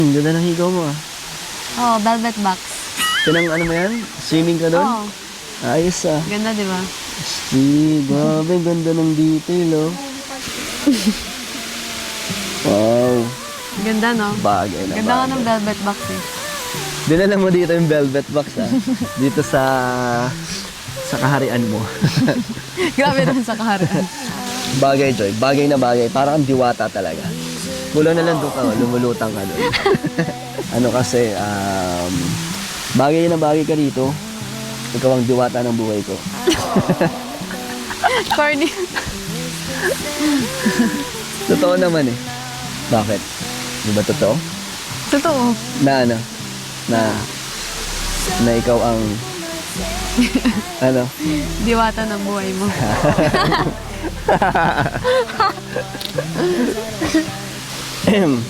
Ang ganda ng higaw mo ah. Oh, velvet box. Pinang ano mo yan? Swimming ka doon? Oh, Ayos ah. ganda di ba? Grabe, ganda ng detail oh. Wow. Ganda no? Bagay na Ganda nga bagay. ng velvet box eh. Dinala mo dito yung velvet box ah. Dito sa kaharian mo. Grabe naman sa kaharian. Bagay, Joy. Bagay na bagay. Parang ang diwata talaga. Mula na lang doon ka, lumulutang ka doon. Ano kasi, bagay na bagay ka dito. Ikaw ang diwata ng buhay ko. Corny. Totoo naman eh. Bakit? Di ba totoo? Totoo. Na ano? Na ikaw ang ano? Diwata ng buhay mo. Ehem.